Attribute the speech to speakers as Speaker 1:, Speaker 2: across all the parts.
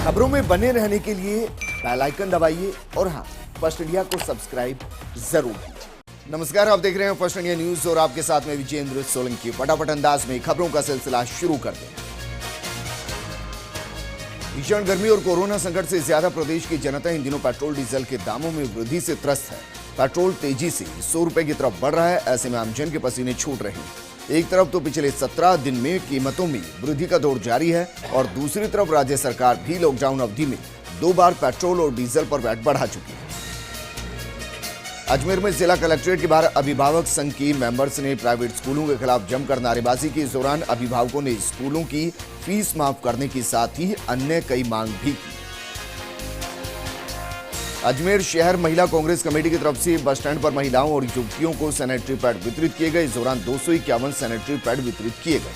Speaker 1: खबरों में बने रहने के लिए बेल आइकन दबाइए और हाँ, फर्स्ट इंडिया को सब्सक्राइब जरूर कीजिए। नमस्कार, आप देख रहे हैं फर्स्ट इंडिया न्यूज और आपके साथ में विजेंद्र सोलंकी। फटाफट अंदाज में खबरों का सिलसिला शुरू करते हैं। भीषण गर्मी और कोरोना संकट से ज्यादा प्रदेश की जनता इन दिनों पेट्रोल डीजल के दामों में वृद्धि से त्रस्त है। पेट्रोल तेजी से 100 रुपए की तरफ बढ़ रहा है। ऐसे में आमजन के पसीने छूट रहे हैं। एक तरफ तो पिछले 17 दिन में कीमतों में वृद्धि का दौर जारी है और दूसरी तरफ राज्य सरकार भी लॉकडाउन अवधि में 2 बार पेट्रोल और डीजल पर वैट बढ़ा चुकी है। अजमेर में जिला कलेक्ट्रेट के बाहर अभिभावक संघ की मेंबर्स ने प्राइवेट स्कूलों के खिलाफ जमकर नारेबाजी की। इस दौरान अभिभावकों ने स्कूलों की फीस माफ करने के साथ ही अन्य कई मांग भी की। अजमेर शहर महिला कांग्रेस कमेटी की तरफ से बस स्टैंड पर महिलाओं और युवतियों को सैनिटरी पैड वितरित किए गए। इस दौरान 251 सैनिटरी पैड वितरित किए गए।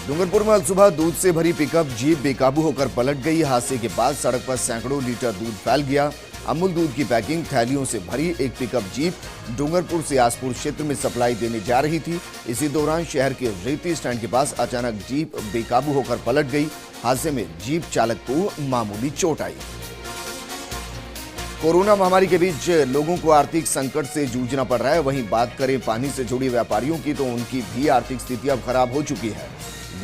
Speaker 1: डूंगरपुर में सुबह दूध से भरी पिकअप जीप बेकाबू होकर पलट गई। हादसे के बाद सड़क पर सैकड़ों लीटर दूध फैल गया। अमूल दूध की पैकिंग थैलियों से भरी एक पिकअप जीप डूंगरपुर से आसपुर क्षेत्र में सप्लाई देने जा रही थी। इसी दौरान शहर के रेती स्टैंड के पास अचानक जीप बेकाबू होकर पलट गई। हादसे में जीप चालक को मामूली चोट आई। कोरोना महामारी के बीच लोगों को आर्थिक संकट से जूझना पड़ रहा है। वहीं बात करें पानी से जुड़ी व्यापारियों की तो उनकी भी आर्थिक स्थिति अब खराब हो चुकी है।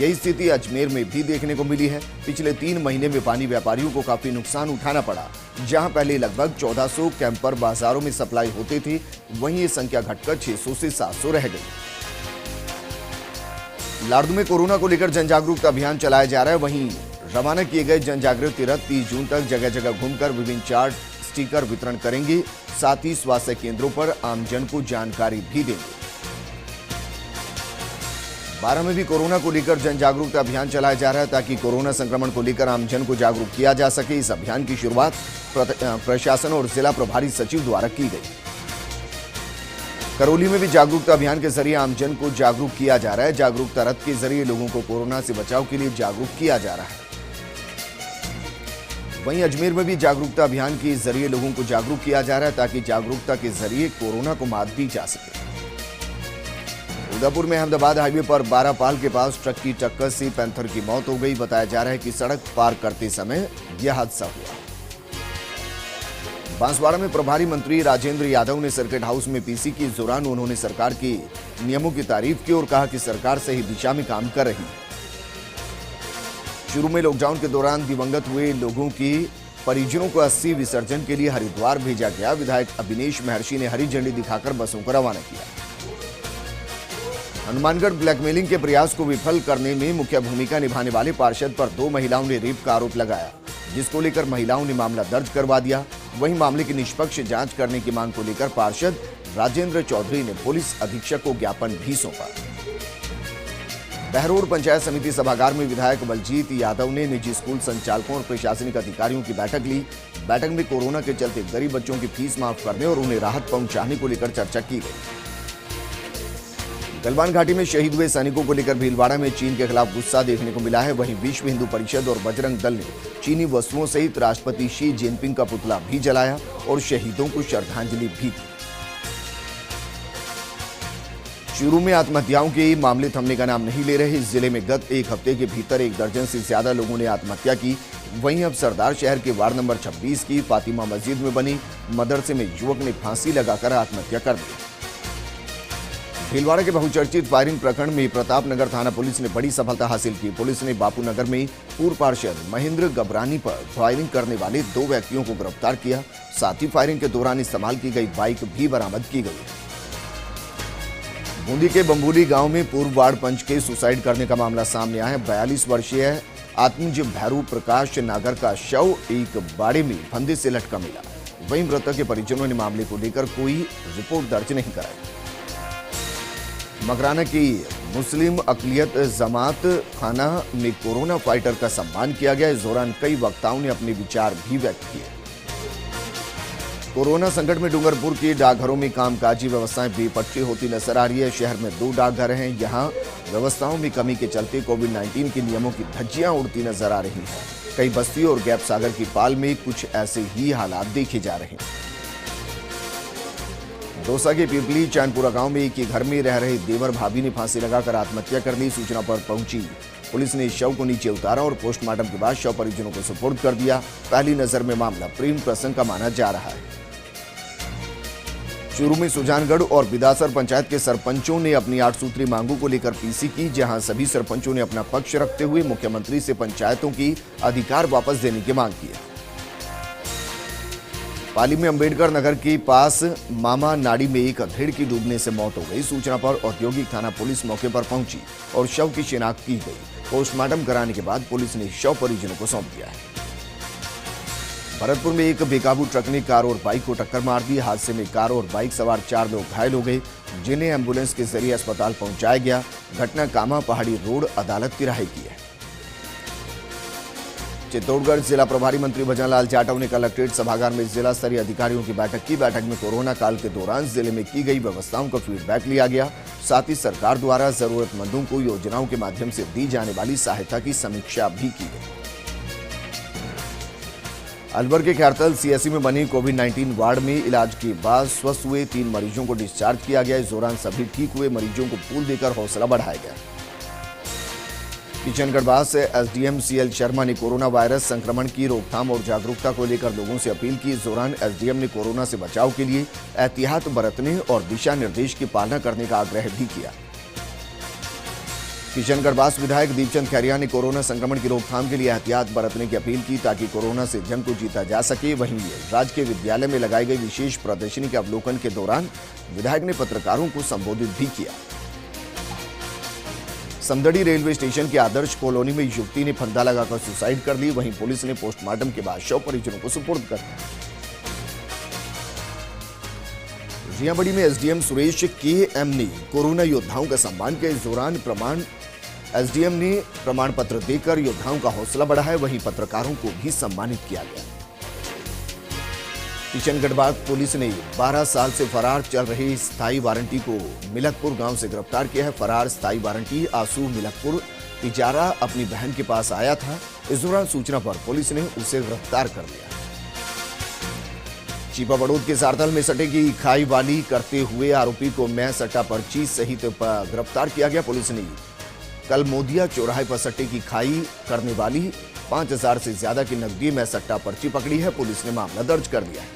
Speaker 1: यही स्थिति अजमेर में भी देखने को मिली है। पिछले 3 महीने में पानी व्यापारियों को काफी नुकसान उठाना पड़ा। जहां पहले लगभग 1400 कैंपर बाजारों में सप्लाई होते थे, वहीं ये संख्या घटकर 600 से 700 रह गई। लाड़ू में कोरोना को लेकर जन जागरूकता अभियान चलाया जा रहा है। वहीं रवाना किए गए जन जागृति रथ 30 जून तक जगह जगह घूमकर विभिन्न चार्ट स्टिकर वितरण करेंगे। साथ ही स्वास्थ्य केंद्रों पर आमजन को जानकारी भी देंगे। 12 में भी कोरोना को लेकर जन जागरूकता अभियान चलाया जा रहा है ताकि कोरोना संक्रमण को लेकर आमजन को जागरूक किया जा सके। इस अभियान की शुरुआत प्रशासन और जिला प्रभारी सचिव द्वारा की गई। करौली में भी जागरूकता अभियान के जरिए आमजन को जागरूक किया जा रहा है। जागरूकता रथ के जरिए लोगों को कोरोना से बचाव के लिए जागरूक किया जा रहा है। वहीं अजमेर में भी जागरूकता अभियान के जरिए लोगों को जागरूक किया जा रहा है ताकि जागरूकता के जरिए कोरोना को मात दी जा सके। उदयपुर में अहमदाबाद हाईवे पर 12 पाल के पास ट्रक की टक्कर से पैंथर की मौत हो गई। बताया जा रहा है कि सड़क पार करते समय यह हादसा हुआ। बांसवाड़ा में प्रभारी मंत्री राजेंद्र यादव ने सर्किट हाउस में पीसी की। इस दौरान उन्होंने सरकार के नियमों की तारीफ की और कहा कि सरकार सही दिशा में काम कर रही है। शुरू में लॉकडाउन के दौरान दिवंगत हुए लोगों की परिजनों को अस्थि विसर्जन के लिए हरिद्वार भेजा गया। विधायक अभिनेश महर्षि ने हरी झंडी दिखाकर बसों को रवाना किया। हनुमानगढ़ ब्लैकमेलिंग के प्रयास को विफल करने में मुख्य भूमिका निभाने वाले पार्षद पर 2 महिलाओं ने रेप का आरोप लगाया, जिसको लेकर महिलाओं ने मामला दर्ज करवा दिया। वहीं मामले की निष्पक्ष जांच करने की मांग को लेकर पार्षद राजेंद्र चौधरी ने पुलिस अधीक्षक को ज्ञापन भी सौंपा। बहरोड पंचायत समिति सभागार में विधायक बलजीत यादव ने निजी स्कूल संचालकों और प्रशासनिक अधिकारियों की बैठक ली। बैठक में कोरोना के चलते गरीब बच्चों की फीस माफ करने और उन्हें राहत पहुंचाने को लेकर चर्चा की गई। गलवान घाटी में शहीद हुए सैनिकों को लेकर भीलवाड़ा में चीन के खिलाफ गुस्सा देखने को मिला है। वहीं विश्व हिंदू परिषद और बजरंग दल ने चीनी वस्तुओं सहित राष्ट्रपति शी जिनपिंग का पुतला भी जलाया और शहीदों को श्रद्धांजलि भी दी। शुरू में आत्महत्याओं के मामले थमने का नाम नहीं ले रहे। जिले में गत एक हफ्ते के भीतर 1 दर्जन से ज्यादा लोगों ने आत्महत्या की। वहीं अब सरदार शहर के वार्ड नंबर 26 की फातिमा मस्जिद में बनी मदरसे में युवक ने फांसी लगाकर आत्महत्या कर दी। भीलवाड़ा के बहुचर्चित फायरिंग प्रकरण में प्रतापनगर थाना पुलिस ने बड़ी सफलता हासिल की। पुलिस ने बापूनगर में पूर्व पार्षद महेंद्र गबरानी पर फायरिंग करने वाले 2 व्यक्तियों को गिरफ्तार किया। साथ ही फायरिंग के दौरान इस्तेमाल की गई बाइक भी बरामद की गई। बूंदी के बम्बूली गांव में पूर्व वार्ड पंच के सुसाइड करने का मामला सामने आया है। 42 वर्षीय आत्मज भैरू प्रकाश नागर का शव एक बाड़े में फंदे से लटका मिला। वहीं मृतक के परिजनों ने मामले को लेकर कोई रिपोर्ट दर्ज नहीं कराई। मकराना की मुस्लिम अकलियत जमात खाना में कोरोना फाइटर का सम्मान किया गया। इस दौरान कई वक्ताओं ने अपने विचार भी व्यक्त किए। कोरोना संकट में डूंगरपुर के डाकघरों में कामकाजी व्यवस्थाएं बेपटरी होती नजर आ रही है। शहर में 2 डाकघर हैं। यहां व्यवस्थाओं में कमी के चलते कोविड-19 के नियमों की धज्जियां उड़ती नजर आ रही हैं। कई बस्तियों और गैप सागर की पाल में कुछ ऐसे ही हालात देखे जा रहे हैं। दौसा के पिपली चांदपुरा गांव में एक ही घर में रह रहे देवर भाभी ने फांसी लगाकर आत्महत्या कर ली। सूचना पर पहुंची पुलिस ने शव को नीचे उतारा और पोस्टमार्टम के बाद शव परिजनों को सुपुर्द कर दिया। पहली नजर में मामला प्रेम प्रसंग का माना जा रहा है। चूरू में सुजानगढ़ और बिदासर पंचायत के सरपंचों ने अपनी 8 सूत्री मांगों को लेकर पीसी की, जहां सभी सरपंचों ने अपना पक्ष रखते हुए मुख्यमंत्री से पंचायतों की अधिकार वापस देने की मांग की है। पाली में अंबेडकर नगर के पास मामा नाड़ी में एक अधेड़ की डूबने से मौत हो गई। सूचना पर औद्योगिक थाना पुलिस मौके पर पहुंची और शव की शिनाख्त की गई। पोस्टमार्टम कराने के बाद पुलिस ने शव परिजनों को सौंप दिया है। भरतपुर में एक बेकाबू ट्रक ने कार और बाइक को टक्कर मार दी। हादसे में कार और बाइक सवार 4 लोग घायल हो गए, जिन्हें एम्बुलेंस के जरिए अस्पताल पहुंचाया गया। घटना कामा पहाड़ी रोड अदालत तिराहे की है। चित्तौड़गढ़ जिला प्रभारी मंत्री भजनलाल जाटव ने कलेक्ट्रेट सभागार में जिला स्तरीय अधिकारियों की बैठक की। बैठक में कोरोना काल के दौरान जिले में की गई व्यवस्थाओं का फीडबैक लिया गया। साथ ही सरकार द्वारा जरूरतमंदों को योजनाओं के माध्यम से दी जाने वाली सहायता की समीक्षा भी की गई। अलवर के खैरतल सीएससी में बनी कोविड-19 वार्ड में इलाज के बाद स्वस्थ हुए 3 मरीजों को डिस्चार्ज किया गया। इस दौरान सभी ठीक हुए मरीजों को फूल देकर हौसला बढ़ाया गया। किशनगढ़ से एसडीएम सीएल शर्मा ने कोरोना वायरस संक्रमण की रोकथाम और जागरूकता को लेकर लोगों से अपील की। इस दौरान एसडीएम ने कोरोना से बचाव के लिए एहतियात बरतने और दिशा निर्देश की पालना करने का आग्रह भी किया। किशनगढ़ विधायक दीपचंद खैरिया ने कोरोना संक्रमण की रोकथाम के लिए एहतियात बरतने की अपील की, ताकि कोरोना से जंग को जीता जा सके। वहीं राजकीय विद्यालय में लगाई गई विशेष प्रदर्शनी के अवलोकन के दौरान विधायक ने पत्रकारों को संबोधित भी किया। समदड़ी रेलवे स्टेशन के आदर्श कॉलोनी में युवती ने फंदा लगाकर सुसाइड कर ली। वहीं पुलिस ने पोस्टमार्टम के बाद शव परिजनों को सुपुर्द कर दिया। जियाबड़ी में एसडीएम सुरेश के.एम. ने कोरोना योद्धाओं का सम्मान किया। इस दौरान एसडीएम ने प्रमाण पत्र देकर योद्धाओं का हौसला बढ़ाया। वहीं पत्रकारों को भी सम्मानित किया गया। किशनगढ़ पुलिस ने 12 साल से फरार चल रहे स्थायी वारंटी को मिलकपुर गांव से गिरफ्तार किया है। फरार स्थायी वारंटी आसू मिलकपुर तिजारा अपनी बहन के पास आया था। इस दौरान सूचना पर पुलिस ने उसे गिरफ्तार कर लिया। चीपा बड़ौद के सारथल में सट्टे की खाई वाली करते हुए आरोपी को मैं सट्टा पर्ची सहित गिरफ्तार किया गया। पुलिस ने कल मोदिया चौराहे पर सट्टे की खाई करने वाली 5000 से ज्यादा की नकदी में सट्टा पर्ची पकड़ी है। पुलिस ने मामला दर्ज कर लिया है।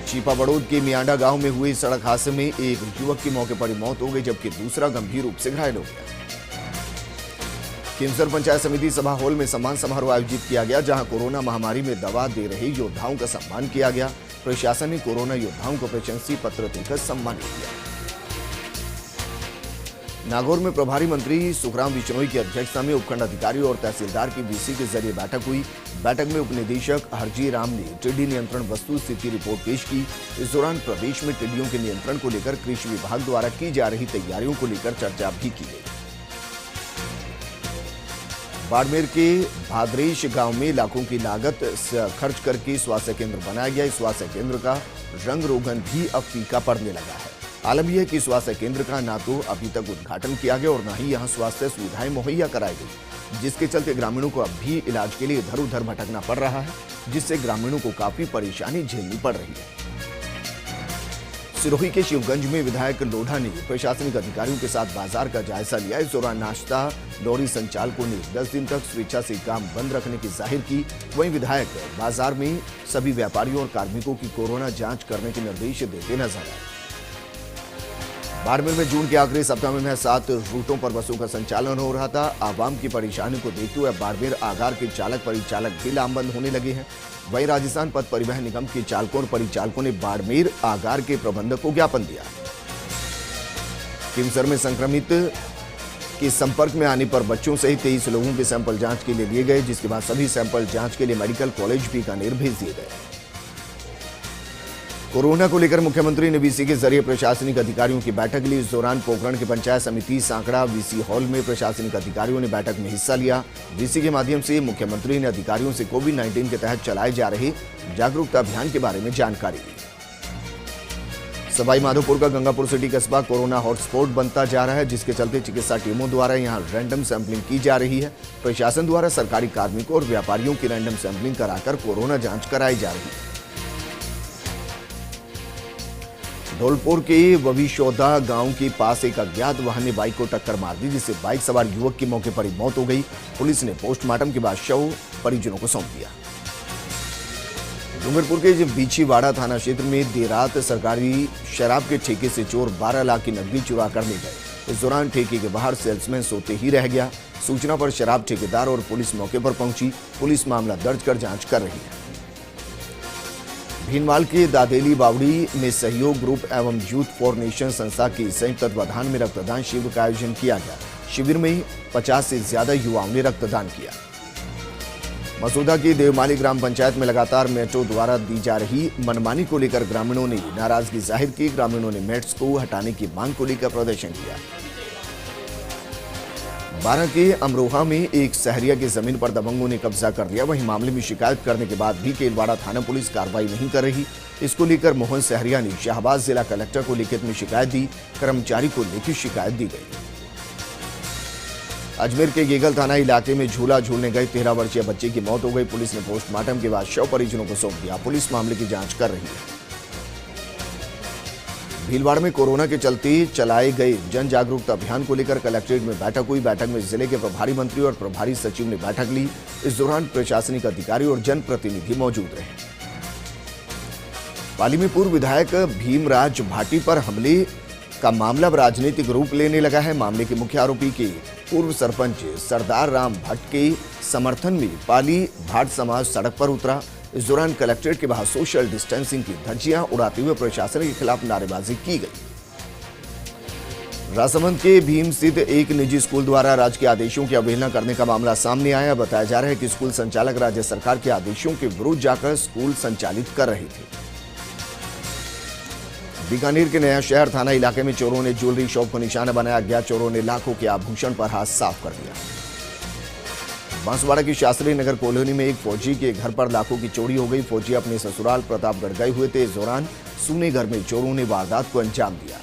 Speaker 1: चीपा बड़ौद के मियांडा गांव में हुए सड़क हादसे में एक युवक की मौके पर ही मौत हो गई, जबकि दूसरा गंभीर रूप से घायल हो गया। खिमसर पंचायत समिति सभा हॉल में सम्मान समारोह आयोजित किया गया, जहां कोरोना महामारी में दवा दे रहे योद्धाओं का सम्मान किया गया। प्रशासन ने कोरोना योद्धाओं को प्रशंसी पत्र देकर सम्मानित किया। नागौर में प्रभारी मंत्री सुखराम बिश्नोई की अध्यक्षता में उपखंड अधिकारी और तहसीलदार की वीसी के जरिए बैठक हुई। बैठक में उपनिदेशक हरजी राम ने टिड्डी नियंत्रण वस्तु स्थिति रिपोर्ट पेश की। इस दौरान प्रदेश में टिड्डियों के नियंत्रण को लेकर कृषि विभाग द्वारा की जा रही तैयारियों को लेकर चर्चा भी की गई। बाड़मेर के भादरेश गांव में लाखों की लागत खर्च करके स्वास्थ्य केंद्र बनाया गया। इस स्वास्थ्य केंद्र का रंग रोगन भी अब फीका पड़ने लगा है। आलम यह है कि स्वास्थ्य केंद्र का ना तो अभी तक उद्घाटन किया गया और न ही यहां स्वास्थ्य सुविधाएं मुहैया कराई गई, जिसके चलते ग्रामीणों को अब भी इलाज के लिए इधर उधर भटकना पड़ रहा है, जिससे ग्रामीणों को काफी परेशानी झेलनी पड़ रही है। सिरोही के शिवगंज में विधायक लोढ़ा ने प्रशासनिक अधिकारियों के साथ बाजार का जायजा लिया। इस दौरान नाश्ता लॉरी संचालकों ने 10 दिन तक स्वेच्छा से काम बंद रखने की जाहिर की। वहीं विधायक बाजार में सभी व्यापारियों और कार्मिकों की कोरोना जांच करने के निर्देश देते नजर आए। बाड़मेर में जून के आखिरी सप्ताह में 7 रूटों पर बसों का संचालन हो रहा था। आवाम की परेशानी को देखते हुए बाड़मेर आगार के चालक परिचालक भी लामबंद होने लगे हैं। वहीं राजस्थान पथ परिवहन निगम के चालकों और परिचालकों ने बाड़मेर आगार के प्रबंधक को ज्ञापन दिया। किमसर में संक्रमित के संपर्क में आने पर बच्चों सहित 23 लोगों के सैंपल जांच के लिए लिए गए, जिसके बाद सभी सैंपल जांच के लिए मेडिकल कॉलेज बीकानेर भेज दिए गए। कोरोना को लेकर मुख्यमंत्री ने वीसी के जरिए प्रशासनिक अधिकारियों की बैठक ली। इस दौरान पोखरण के पंचायत समिति सांकड़ा वीसी हॉल में प्रशासनिक अधिकारियों ने बैठक में हिस्सा लिया। वीसी के माध्यम से मुख्यमंत्री ने अधिकारियों से कोविड-19 के तहत चलाए जा रहे जागरूकता अभियान के बारे में जानकारी दी। सवाई माधोपुर का गंगापुर सिटी कस्बा कोरोना हॉटस्पॉट बनता जा रहा है, जिसके चलते चिकित्सा टीमों द्वारा यहां रैंडम सैंपलिंग की जा रही है। प्रशासन द्वारा सरकारी कार्मिकों और व्यापारियों की रैंडम सैंपलिंग कराकर कोरोना जांच कराई जा रही है। धौलपुर के वविशोदा गांव के पास एक अज्ञात वाहन ने बाइक को टक्कर मार दी, जिससे बाइक सवार युवक की मौके पर ही मौत हो गई। पुलिस ने पोस्टमार्टम के बाद शव परिजनों को सौंप दिया। डूंगरपुर के बीछीवाड़ा थाना क्षेत्र में देर रात सरकारी शराब के ठेके से चोर 12 लाख की नकदी चुरा कर ले गए। इस दौरान ठेके के बाहर सेल्समैन सोते ही रह गया। सूचना पर शराब ठेकेदार और पुलिस मौके पर पहुंची। पुलिस मामला दर्ज कर जांच कर रही है। भीनमाल के दादेली बावड़ी में सहयोग ग्रुप एवं यूथ फॉर नेशन संस्था की संयुक्त तत्वाधान में रक्तदान शिविर का आयोजन किया गया। शिविर में 50 से ज्यादा युवाओं ने रक्तदान किया। मसूदा की देवमाली ग्राम पंचायत में लगातार मेट्रो द्वारा दी जा रही मनमानी को लेकर ग्रामीणों ने नाराजगी जाहिर की। ग्रामीणों ने मेट्स को हटाने की मांग को लेकर प्रदर्शन किया। 12 के अमरोहा में एक सहरिया की जमीन पर दबंगों ने कब्जा कर लिया। वहीं मामले में शिकायत करने के बाद भी केलवाड़ा थाना पुलिस कार्रवाई नहीं कर रही। इसको लेकर मोहन सहरिया ने शाहबाद जिला कलेक्टर को लिखित में शिकायत दी। कर्मचारी को लिखित शिकायत दी गई। अजमेर के गेगल थाना इलाके में झूला झूलने गए 13 वर्षीय बच्चे की मौत हो गई। पुलिस ने पोस्टमार्टम के बाद शव परिजनों को सौंप दिया। पुलिस मामले की जांच कर रही है। भीलवाड़ा में कोरोना के चलते चलाए गए जन जागरूकता अभियान को लेकर कलेक्ट्रेट में बैठक हुई। बैठक में जिले के प्रभारी मंत्री और प्रभारी सचिव ने बैठक ली। इस दौरान प्रशासनिक अधिकारी और जनप्रतिनिधि मौजूद रहे। पाली में पूर्व विधायक भीमराज भाटी पर हमले का मामला राजनीतिक रूप लेने लगा है। मामले के मुख्य आरोपी के पूर्व सरपंच सरदार राम भट्ट के समर्थन में पाली भाट समाज सड़क पर उतरा। इस दौरान कलेक्ट्रेट के बाहर सोशल डिस्टेंसिंग की धज्जियां उड़ाते हुए प्रशासन के खिलाफ नारेबाजी की गई। राजसमंद के भीम स्थित एक निजी स्कूल द्वारा राज्य के आदेशों की अवहेलना करने का मामला सामने आया। बताया जा रहा है कि स्कूल संचालक राज्य सरकार के आदेशों के विरुद्ध जाकर स्कूल संचालित कर रहे थे। बीकानेर के नया शहर थाना इलाके में चोरों ने ज्वेलरी शॉप को निशाना बनाया। अज्ञात चोरों ने लाखों के आभूषण पर हाथ साफ कर दिया। बांसवाड़ा की शास्त्री नगर कॉलोनी में एक फौजी के घर पर लाखों की चोरी हो गई। फौजी अपने ससुराल प्रतापगढ़ गए हुए थे। इस दौरान सूने घर में चोरों ने वारदात को अंजाम दिया।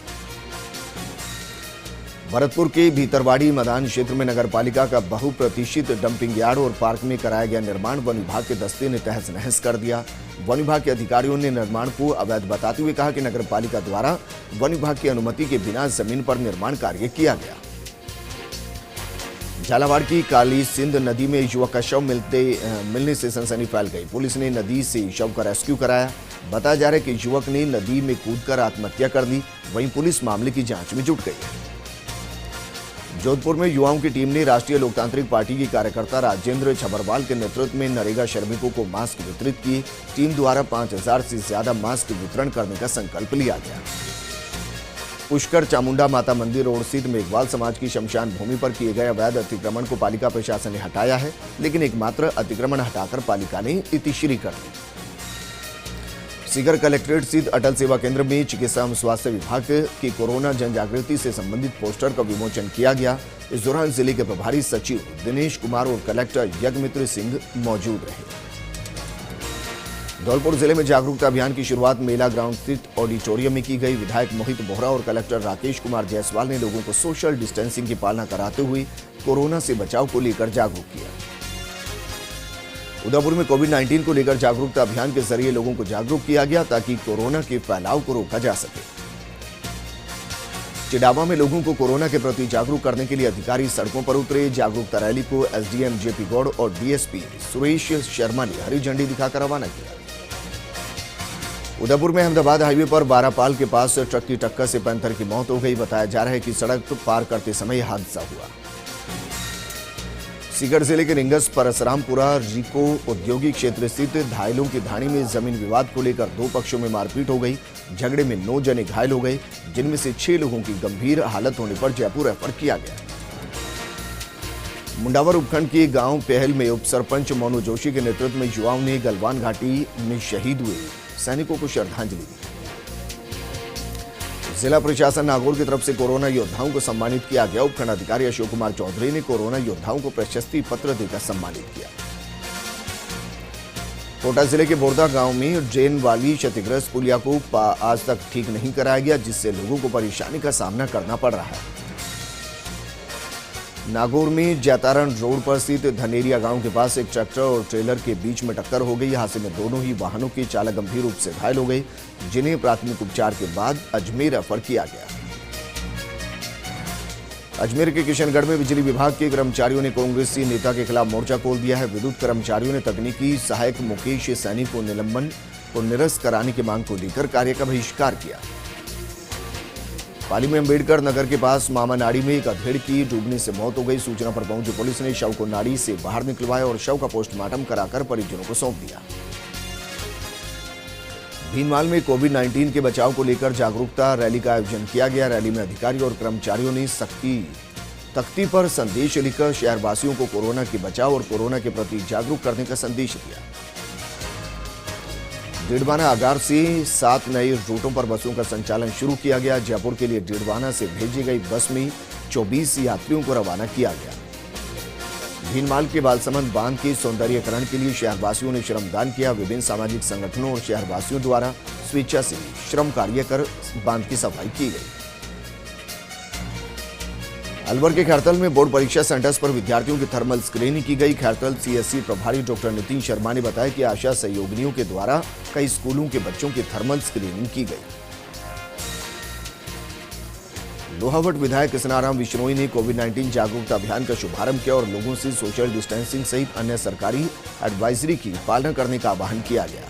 Speaker 1: भरतपुर के भीतरवाड़ी मैदान क्षेत्र में नगरपालिका का बहुप्रतीक्षित डंपिंग यार्ड और पार्क में कराया गया निर्माण वन विभाग के दस्ते ने तहस नहस कर दिया। वन विभाग के अधिकारियों ने निर्माण को अवैध बताते हुए कहा कि नगरपालिका द्वारा वन विभाग की अनुमति के बिना जमीन पर निर्माण कार्य किया गया। झालावाड़ की काली सिंध नदी में युवक का शव मिलने से सनसनी फैल गई। पुलिस ने नदी से शव का रेस्क्यू कराया। बताया जा रहा है कि युवक ने नदी में कूदकर आत्महत्या कर दी। वहीं पुलिस मामले की जांच में जुट गई। जोधपुर में युवाओं की टीम ने राष्ट्रीय लोकतांत्रिक पार्टी के कार्यकर्ता राजेंद्र छबरवाल के नेतृत्व में नरेगा श्रमिकों को मास्क वितरित किए। टीम द्वारा 5000 से ज्यादा मास्क वितरण करने का संकल्प लिया गया। पुष्कर चामुंडा माता मंदिर रोड स्थित मेघवाल समाज की शमशान भूमि पर किए गए अवैध अतिक्रमण को पालिका प्रशासन ने हटाया है, लेकिन एकमात्र अतिक्रमण हटाकर पालिका ने इतिश्री कर दी। सीकर कलेक्ट्रेट स्थित अटल सेवा केंद्र में चिकित्सा एवं स्वास्थ्य विभाग की कोरोना जन जागृति से संबंधित पोस्टर का विमोचन किया गया। इस दौरान जिले के प्रभारी सचिव दिनेश कुमार और कलेक्टर यज्ञमित्र सिंह मौजूद रहे। धौलपुर जिले में जागरूकता अभियान की शुरुआत मेला ग्राउंड स्थित ऑडिटोरियम में की गई। विधायक मोहित बोहरा और कलेक्टर राकेश कुमार जायसवाल ने लोगों को सोशल डिस्टेंसिंग की पालना कराते हुए कोरोना से बचाव को लेकर जागरूक किया। उदयपुर में कोविड-19 को लेकर जागरूकता अभियान के जरिए लोगों को जागरूक किया गया ताकि कोरोना के फैलाव को रोका जा सके। चिडावा में लोगों को कोरोना के प्रति जागरूक करने के लिए अधिकारी सड़कों पर उतरे। जागरूकता रैली को एसडीएम जेपी गौड़ और डीएसपी सुरेश शर्मा ने हरी झंडी दिखाकर रवाना किया। उदयपुर में अहमदाबाद हाईवे पर बारापाल के पास ट्रक की टक्कर से पैंथर की मौत हो गई। बताया जा रहा है कि सड़क पार करते समय हादसा हुआ। सीकर जिले के रिंगस परसरामपुरा रिको औद्योगिक क्षेत्र स्थित धायलों की धाणी में जमीन विवाद को लेकर 2 पक्षों में मारपीट हो गई। झगड़े में 9 जने घायल हो गए, जिनमें से 6 लोगों की गंभीर हालत होने पर जयपुर रेफर किया गया। मुंडावर उपखंड के गांव पहल में उप सरपंच मोनू जोशी के नेतृत्व में युवाओं ने गलवान घाटी में शहीद हुए सैनिकों को श्रद्धांजलि दी। जिला प्रशासन नागौर की तरफ से कोरोना योद्धाओं को सम्मानित किया गया। उपखंड अधिकारी अशोक कुमार चौधरी ने कोरोना योद्धाओं को प्रशस्ति पत्र देकर सम्मानित किया। कोटा जिले के बोरदा गांव में ड्रेन वाली क्षतिग्रस्त पुलिया को आज तक ठीक नहीं कराया गया, जिससे लोगों को परेशानी का सामना करना पड़ रहा है। नागौर में जैतारण रोड पर स्थित धनेरिया गांव के पास एक ट्रैक्टर और ट्रेलर के बीच में टक्कर हो गई। हादसे में दोनों ही वाहनों के चालक गंभीर रूप से घायल हो गए, जिन्हें प्राथमिक उपचार के बाद अजमेर रेफर किया गया। अजमेर के किशनगढ़ में बिजली विभाग के कर्मचारियों ने कांग्रेसी नेता के खिलाफ मोर्चा खोल दिया है। विद्युत कर्मचारियों ने तकनीकी सहायक मुकेश सैनी को निलंबन को निरस्त कराने की मांग को लेकर कार्य का बहिष्कार किया। पाली में अंबेडकर नगर के पास मामा नाड़ी में एक अधेड़ की डूबने से मौत हो गई। सूचना पर पहुंची पुलिस ने शव को नाड़ी से बाहर निकलवाया और शव का पोस्टमार्टम कराकर परिजनों को सौंप दिया। भीनमाल में कोविड-19 के बचाव को लेकर जागरूकता रैली का आयोजन किया गया। रैली में अधिकारी और कर्मचारियों ने तख्ती पर संदेश लिखकर शहरवासियों को कोरोना के बचाव और कोरोना के प्रति जागरूक करने का संदेश दिया। डीडवाना आगार से 7 नए रूटों पर बसों का संचालन शुरू किया गया। जयपुर के लिए डीडवाना से भेजी गई बस में 24 यात्रियों को रवाना किया गया। भीनमाल के बालसमंद बांध के सौंदर्यीकरण के लिए शहरवासियों ने श्रमदान किया। विभिन्न सामाजिक संगठनों और शहरवासियों द्वारा स्वेच्छा से श्रम कार्य कर बांध की सफाई की गई। अलवर के खैरतल में बोर्ड परीक्षा सेंटर्स पर विद्यार्थियों की थर्मल स्क्रीनिंग की गई। खैरतल सीएससी प्रभारी डॉक्टर नितिन शर्मा ने बताया कि आशा सहयोगिनियों के द्वारा कई स्कूलों के बच्चों की थर्मल स्क्रीनिंग की गई। लोहावट विधायक कृष्णाराम विश्नोई ने कोविड-19 जागरूकता अभियान का शुभारंभ किया और लोगों से सोशल डिस्टेंसिंग सहित अन्य सरकारी एडवाइजरी की पालना करने का आह्वान किया गया।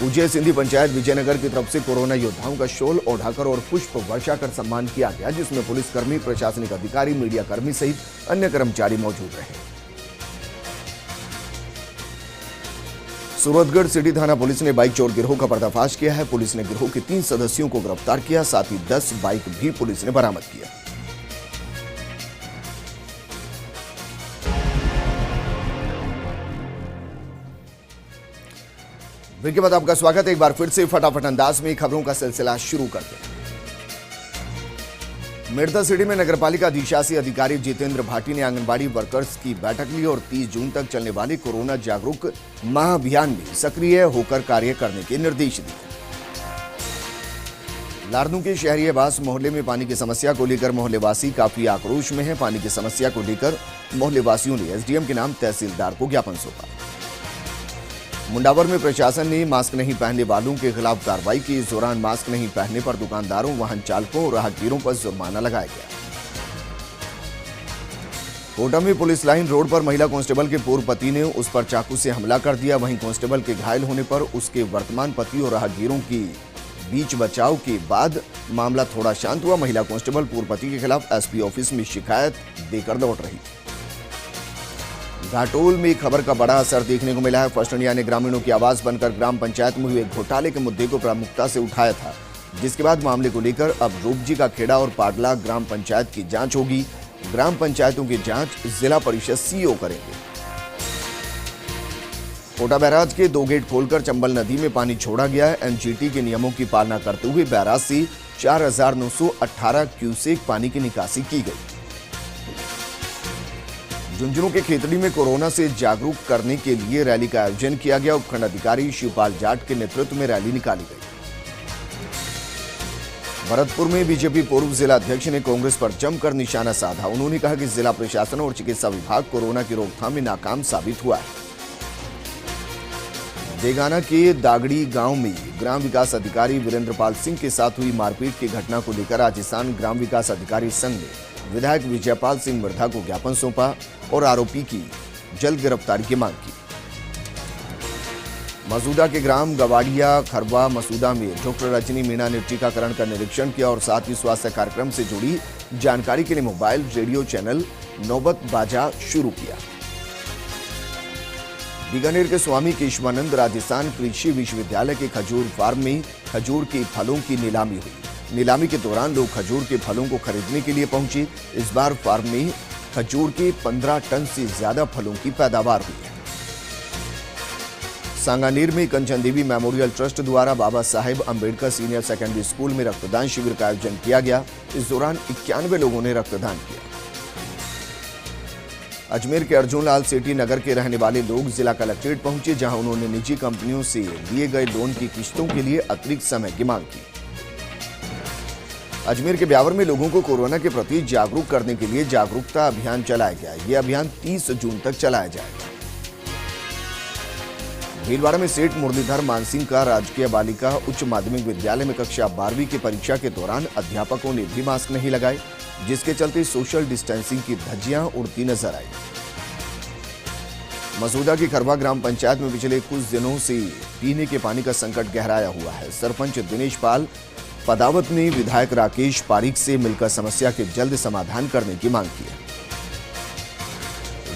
Speaker 1: पूज्य सिंधी पंचायत विजयनगर की तरफ से कोरोना योद्धाओं का शॉल ओढ़ाकर और पुष्प वर्षा कर सम्मान किया गया, जिसमें पुलिसकर्मी, प्रशासनिक अधिकारी, मीडिया कर्मी सहित अन्य कर्मचारी मौजूद रहे। सूरतगढ़ सिटी थाना पुलिस ने बाइक चोर गिरोह का पर्दाफाश किया है। पुलिस ने गिरोह के 3 सदस्यों को गिरफ्तार किया, साथ ही 10 बाइक भी पुलिस ने बरामद किया। ब्रेक के बाद आपका स्वागत है। एक बार फिर से फटाफट अंदाज में खबरों का सिलसिला शुरू करते हैं। मेड़ता सिटी में नगरपालिका अधिशासी अधिकारी जितेंद्र भाटी ने आंगनबाड़ी वर्कर्स की बैठक ली और 30 जून तक चलने वाले कोरोना जागरूक महाअभियान में सक्रिय होकर कार्य करने के निर्देश दिए। लारनू के शहरी आवास मोहल्ले में पानी की समस्या को लेकर मोहल्लेवासी काफी आक्रोश में है। पानी की समस्या को लेकर मोहल्लेवासियों ने एसडीएम के नाम तहसीलदार को ज्ञापन सौंपा। मुंडावर में प्रशासन ने मास्क नहीं पहनने वालों के खिलाफ कार्रवाई की। इस दौरान मास्क नहीं पहनने पर दुकानदारों, वाहन चालकों और राहगीरों पर जुर्माना लगाया गया। कोटा में पुलिस लाइन रोड पर महिला कांस्टेबल के पूर्व पति ने उस पर चाकू से हमला कर दिया। वहीं कांस्टेबल के घायल होने पर उसके वर्तमान पति और राहगीरों के बीच बचाव के बाद मामला थोड़ा शांत हुआ। महिला कांस्टेबल पूर्व पति के खिलाफ एसपी ऑफिस में शिकायत देकर लौट रही। घाटोल में खबर का बड़ा असर देखने को मिला है। फर्स्ट इंडिया ने ग्रामीणों की आवाज बनकर ग्राम पंचायत में हुए घोटाले के मुद्दे को प्रमुखता से उठाया था, जिसके बाद मामले को लेकर अब रूपजी का खेड़ा और पाडला ग्राम पंचायत की जांच होगी। ग्राम पंचायतों की जांच जिला परिषद सीईओ करेंगे। कोटा बैराज के 2 गेट खोलकर चंबल नदी में पानी छोड़ा गया है। एनजीटी के नियमों की पालना करते हुए बैराज से 4918 क्यूसेक पानी की निकासी की गई। झुंझुनू के खेतड़ी में कोरोना से जागरूक करने के लिए रैली का आयोजन किया गया। उपखंड अधिकारी शिवपाल जाट के नेतृत्व में रैली निकाली गई। भरतपुर में बीजेपी पूर्व जिला अध्यक्ष ने कांग्रेस पर जमकर निशाना साधा। उन्होंने कहा कि जिला प्रशासन और चिकित्सा विभाग कोरोना की रोकथाम में नाकाम साबित हुआ है। देगाना के दागड़ी गांव में ग्राम विकास अधिकारी वीरेंद्रपाल सिंह के साथ हुई मारपीट की घटना को लेकर राजस्थान ग्राम विकास अधिकारी संघ ने विधायक विजयपाल सिंह मिर्धा को ज्ञापन सौंपा और आरोपी की जल्द गिरफ्तारी की मांग की। मसूदा के ग्राम गवाड़िया खरवा मसूदा में डॉक्टर रजनी मीणा ने टीकाकरण का निरीक्षण किया और साथ ही स्वास्थ्य कार्यक्रम से जुड़ी जानकारी के लिए मोबाइल रेडियो चैनल नौबत बाजा शुरू किया। बीकानेर के स्वामी केशवानंद राजस्थान कृषि विश्वविद्यालय के खजूर फार्म में खजूर के फलों की नीलामी हुई। नीलामी के दौरान लोग खजूर के फलों को खरीदने के लिए पहुंचे। इस बार फार्म में खजूर के 15 टन से ज्यादा फलों की पैदावार हुई है। सांगानेर में कंचन देवी मेमोरियल ट्रस्ट द्वारा Baba Saheb Ambedkar senior secondary school में रक्तदान शिविर का आयोजन किया गया। इस दौरान 91 लोगों ने रक्तदान किया। अजमेर के अर्जुन लाल सेठी नगर के रहने वाले लोग जिला कलेक्ट्रेट पहुंचे, जहां उन्होंने निजी कंपनियों से लिए गए लोन की किश्तों के लिए अतिरिक्त समय की मांग की। अजमेर के ब्यावर में लोगों को कोरोना के प्रति जागरूक करने के लिए जागरूकता अभियान चलाया गया। ये अभियान 30 जून तक चलाया जाएगा। भीलवाड़ा में सेठ मुरलीधर मानसिंह का राजकीय बालिका उच्च माध्यमिक विद्यालय में कक्षा 12वीं की परीक्षा के दौरान अध्यापकों ने भी मास्क नहीं लगाए, जिसके चलते सोशल डिस्टेंसिंग की धज्जियां उड़ती नजर आई। मसूदा की खरवा ग्राम पंचायत में पिछले कुछ दिनों से पीने के पानी का संकट गहराया हुआ है। सरपंच दिनेश पाल पदावत ने विधायक राकेश पारीक से मिलकर समस्या के जल्द समाधान करने की मांग की है।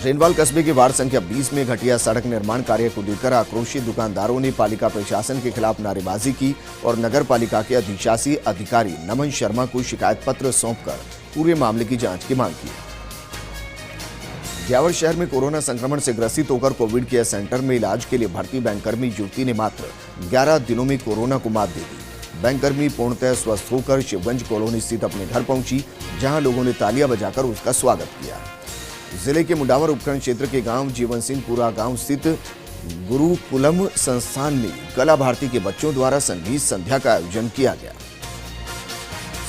Speaker 1: रेनवाल कस्बे के वार्ड संख्या 20 में घटिया सड़क निर्माण कार्य को लेकर आक्रोशित दुकानदारों ने पालिका प्रशासन के खिलाफ नारेबाजी की और नगर पालिका के अधिशासी अधिकारी नमन शर्मा को शिकायत पत्र सौंपकर पूरे मामले की जांच की मांग की। ब्यावर शहर में कोरोना संक्रमण से ग्रसित होकर कोविड केयर सेंटर में इलाज के लिए भर्ती बैंककर्मी युवती ने मात्र 11 दिनों में कोरोना को मात दे दी। बैंककर्मी पूर्णतः स्वस्थ होकर शिवगंज कॉलोनी स्थित अपने घर पहुंची, जहां लोगों ने तालियां बजाकर उसका स्वागत किया। जिले के मुंडावर उपखंड क्षेत्र के गांव जीवन सिंहपुरा गांव स्थित गुरुकुलम संस्थान में कला भारती के बच्चों द्वारा संगीत संध्या का आयोजन किया गया।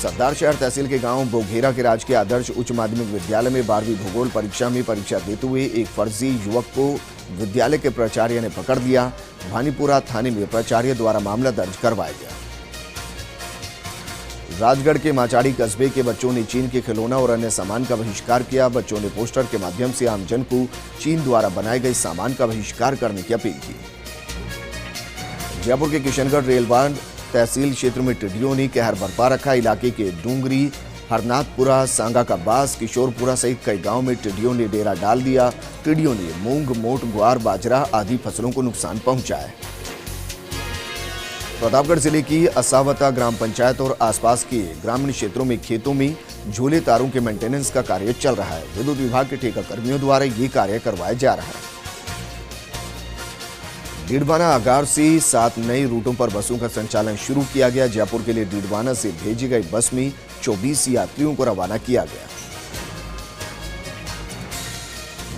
Speaker 1: सरदार शहर तहसील के गांव बोघेरा के राजकीय आदर्श उच्च माध्यमिक विद्यालय में 12वीं भूगोल परीक्षा में परीक्षा देते हुए एक फर्जी युवक को विद्यालय के प्राचार्य ने पकड़ लिया। भानीपुरा थाने में प्राचार्य द्वारा मामला दर्ज करवाया गया। राजगढ़ के माचाड़ी कस्बे के बच्चों ने चीन के खिलौना और अन्य सामान का बहिष्कार किया। बच्चों ने पोस्टर के माध्यम से आमजन को चीन द्वारा बनाए गए सामान का बहिष्कार करने की अपील की। जयपुर के किशनगढ़ रेलवाड़ तहसील क्षेत्र में टिड्डियों ने कहर बरपा रखा। इलाके के डूंगरी, हरनाथपुरा, सांगा का बास, किशोरपुरा सहित कई गांव में टिड्डियों ने डेरा डाल दिया। टिड्डियों ने मूंग, मोट, ग्वार, बाजरा आदि फसलों को नुकसान पहुंचाया। प्रतापगढ़ जिले की असावता ग्राम पंचायत और आसपास के ग्रामीण क्षेत्रों में खेतों में झूले तारों के मेंटेनेंस का कार्य चल रहा है। विद्युत विभाग के ठेका कर्मियों द्वारा ये कार्य करवाया जा रहा है। डीडवाना आगार से 7 नए रूटों पर बसों का संचालन शुरू किया गया। जयपुर के लिए डीडवाना से भेजी गई बस में 24 यात्रियों को रवाना किया गया।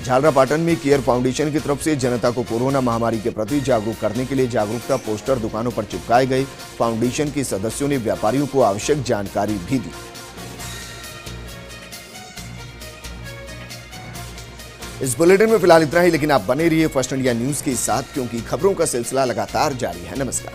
Speaker 1: झालरापाटन में केयर फाउंडेशन की तरफ से जनता को कोरोना महामारी के प्रति जागरूक करने के लिए जागरूकता पोस्टर दुकानों पर चिपकाए गए। फाउंडेशन के सदस्यों ने व्यापारियों को आवश्यक जानकारी भी दी। इस बुलेटिन में फिलहाल इतना ही, लेकिन आप बने रहिए फर्स्ट इंडिया न्यूज के साथ, क्योंकि खबरों का सिलसिला लगातार जारी है। नमस्कार।